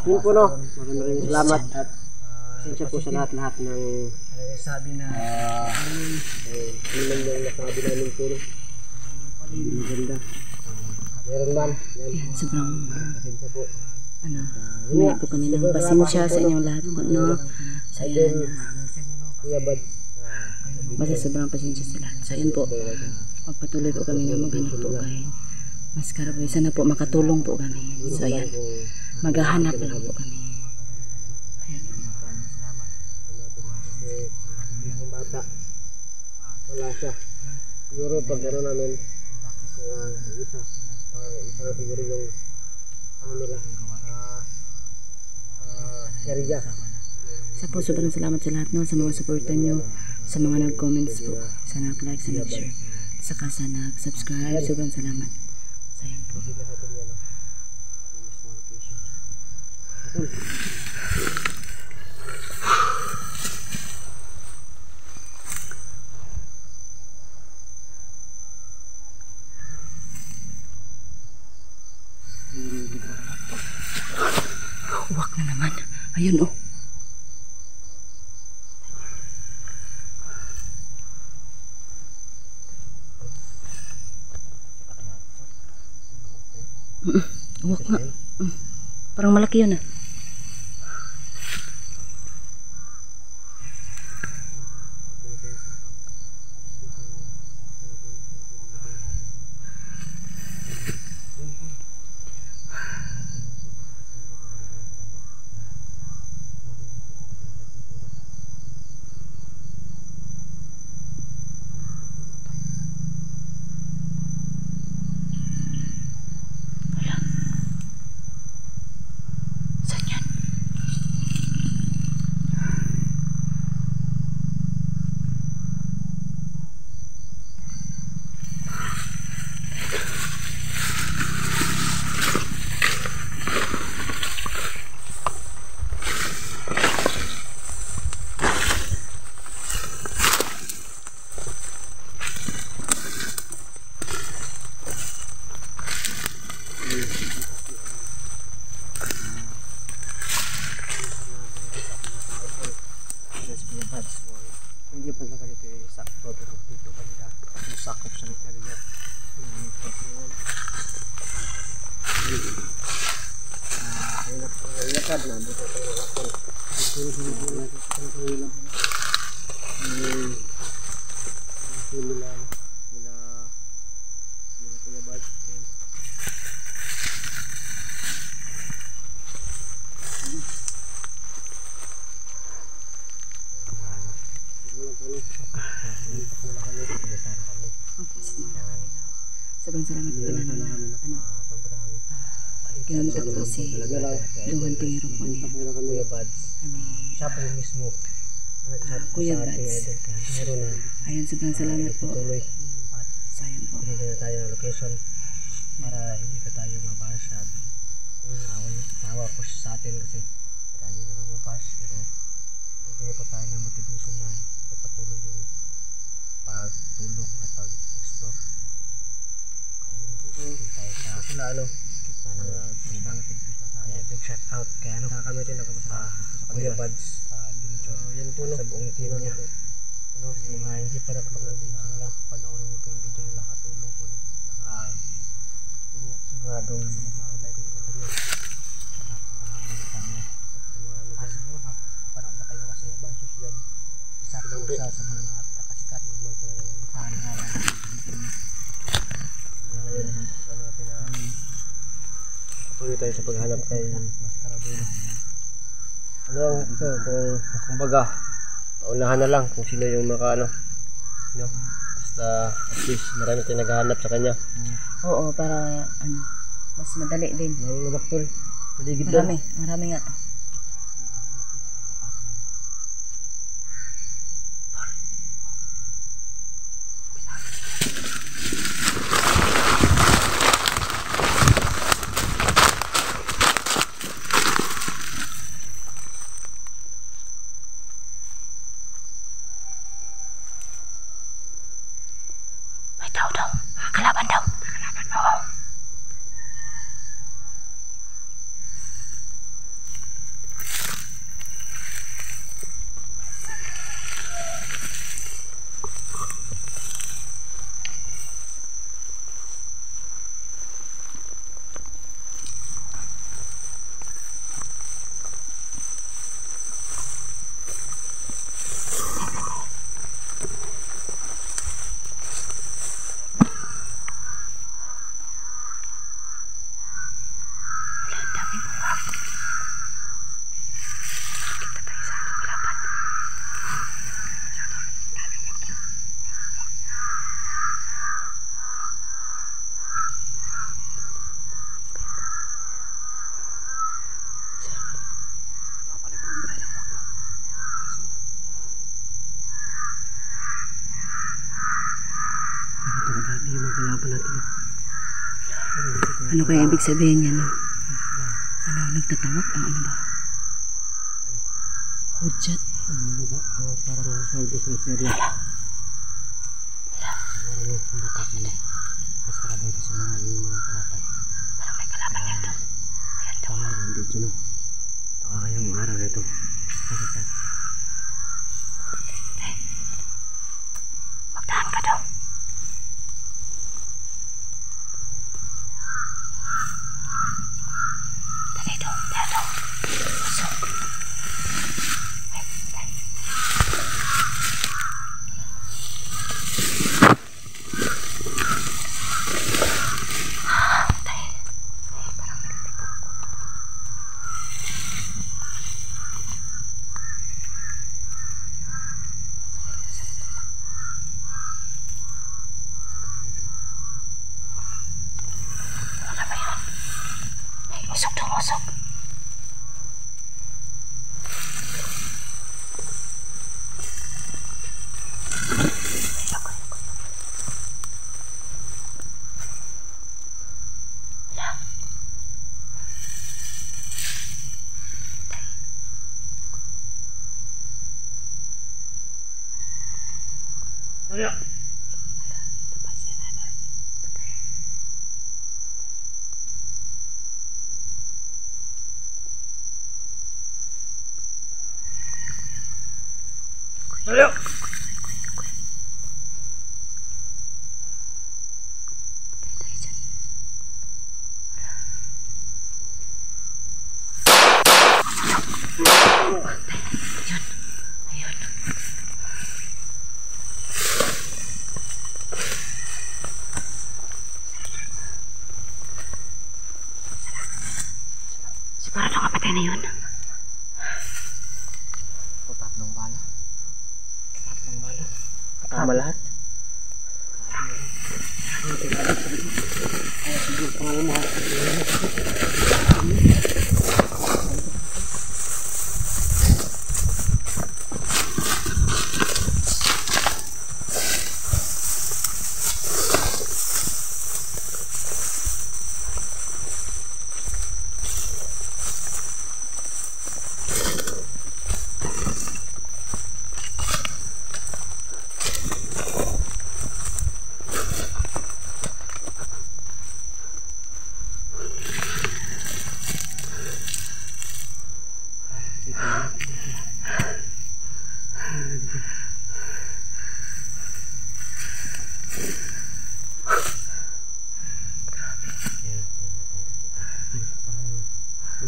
Yun po no, maraming salamat at pasensya po sa lahat-lahat ng sabi na ano lang yung nasabi namin po no. Maganda. Meron man. Yan, sobrang Pasensya po. humingi po kami ng pasensya sa inyong lahat po, no? So, yan. Kuya Bad. Basta sobrang pasensya sa lahat. So, yan po. Magpatuloy po kami na maghanap po kay Mas Caraboy. Sana po makatulong po kami. So, yan. Maghahanap lang po kami. Ayan. Yung bata. Wala siya. Siguro pag ano namin, isa na siguro yung ano nila, area. Sa po, sobrang salamat sa lahat, no? Sa mga supportan nyo, sa mga nag-comments po, sa nag-like, sa nag-share, saka sa nag-subscribe. Sobrang salamat. So, yan po. Huwag na naman. Ayun, oh. Huwag nga. Parang malaki yun, ah. Hindi pa lang ganito yung sakto, pero dito banda yung sakop sa area. Hirap po yung lakad na dito tayo lakad. Nila Kuya Bad. Sobrang salamat po na kinunta ko si Luhan Tingero po niya. Siya po mismo. Kuya Bads. Ayun, sobrang salamat po. Sayang po. Pinili na tayo ng location para hindi pa tayo mabasa. Nawa po siya sa atin kasi marami na namabas, pero hindi pa tayo ng motivation na ipatuloy yung pagtulong at pag-explore. Hindi tayo sa sila big shout out kaya kami din ako sa Kuya Bads adventure. Yan po sa buong team niya. Mga hindi pa nakapag-video nila, panoorin niyo po yung video nila, katulong po na siguradong like sa kanyo. Panood na kayo kasi basos dyan. Isa po siya sa mga nakasikat ng mga talaga yan. Patuloy tayo sa paghanap kay Mas Caraboy. Ano lang ito, kumbaga paunahan na lang kung sino yung no? Basta at least marami tayong naghahanap sa kanya. Oo, para mas madali din. Maraming nabaktol. Paligid doon. Marami nga. Daw. Kalaban daw. Oo. Ano kaya ibig sabihin niya, no? Ano, nagtatawag? Ano ba? Hudyat. Ano ba? Parang nagsalbi sa serya. Parang bakas na. Mas karabay ko sa mga kalapay. Parang may kalaban yan doon. Ayan doon. Parang nandito no. Taka ngayong araw na ito. Magdahan ka daw. Dali daw. Dali daw. Pasok. Usok daw, usok. Ayo. Ayo. Sigurado ka patay na yun. Tatlong bala. Tatlong bala. Tama lahat. Ay, siguro pangalan mo.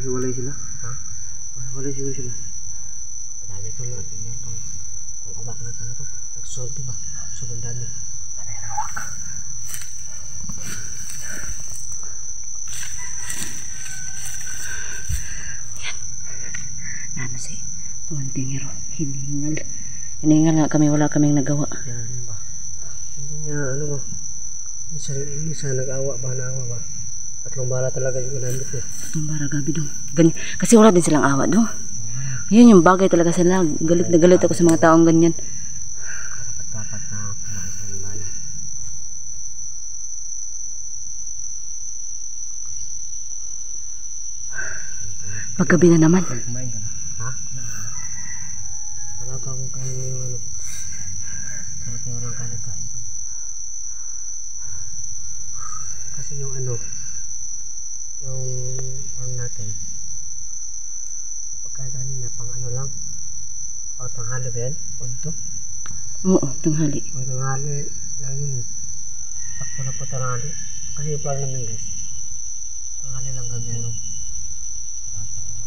Hiwalay sila? Ha? Hiwalay siguro sila. Dami ito na. Kung awak na ito. Nag-solve diba? Sobrang dami. Dami na awak. Yan. Ano si Tumantingero. Hiningal. Hiningal nga kami. Wala kaming nagawa. Yan ba? Hindi niya ano ba? Hindi siya nag-awa ba? Naawa ba? Tatlong bala talaga yung ginamit eh. Tatlong bala, gabi dong. Kasi wala din silang awa dong. Yun yung bagay talaga sila. Galit na galit ako sa mga taong ganyan. Karapat-dapat na kumain sa ng bala. Paggabi na naman. Kumain ka na? Ha? Wala ka kung kain mo yung ano. Sarap yung walang kain. Kasi yung ano, yung ano natin, pagkain kanina pang ano lang, pang tanghali ba yan? Punto? Oo, tanghali. Pang tanghali lang yun eh. Sakto na po tanghali. Kasi yung plan namin guys, tanghali lang kami ano.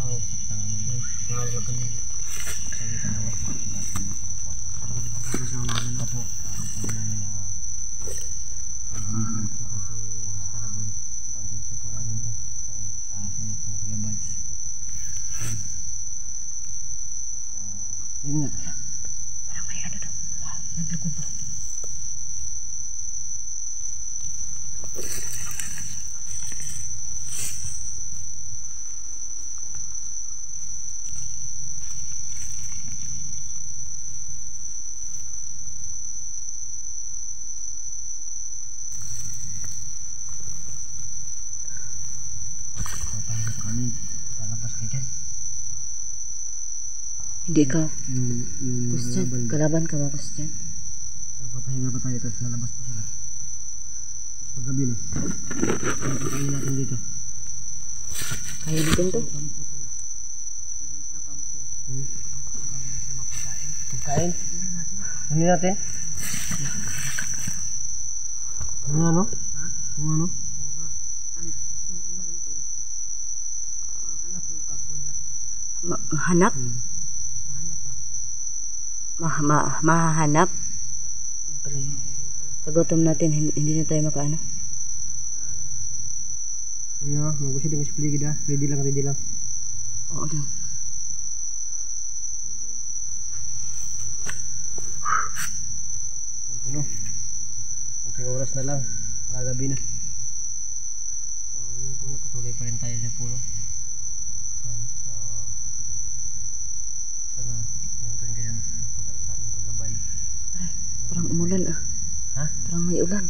Oo, tanghali lang kami. Kasi yung namin na po. Yun nga. Parang may ano daw. Naglagubo. Hindi ka. Yung Christian, laban. kalaban ka ba, Christian? Papahinga pa tayo tapos lalabas pa sila. Tapos paggabi na. Pagkain natin dito. Kaya din to? Pagkain? Ano natin? Ano? Ano? Hanap? Mahanap? Yan pala yun. Sa gutom natin, hindi na tayo makaano. Ano? Magusin din sa paligid ah. Ready lang. Oo daw. Ang puno. Kunting oras na lang. Gagabi na. So yung puno, patuloy pa rin tayo sa puno. Yan. So sana yan pa rin kayo pag-aral sa aming paggabay. Aray, parang umulan ah. Ha? Parang may ulan.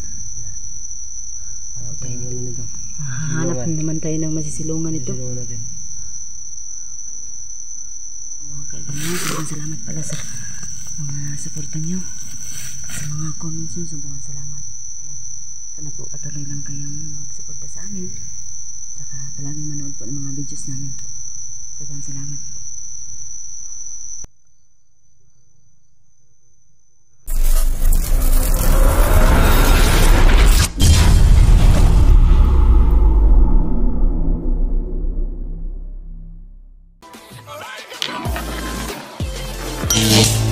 Hanap tayo naman nito. Hanap naman tayo ng masisilungan ito. Silungan natin. Mga kaibigan, sobrang salamat pala sa mga suporta nyo. Sa mga comments nyo, sobrang salamat. Ayan. Sana po patuloy lang kayong magsuporta sa amin. Tsaka palaging manood po ng mga videos namin po. Sobrang salamat po. Yeah.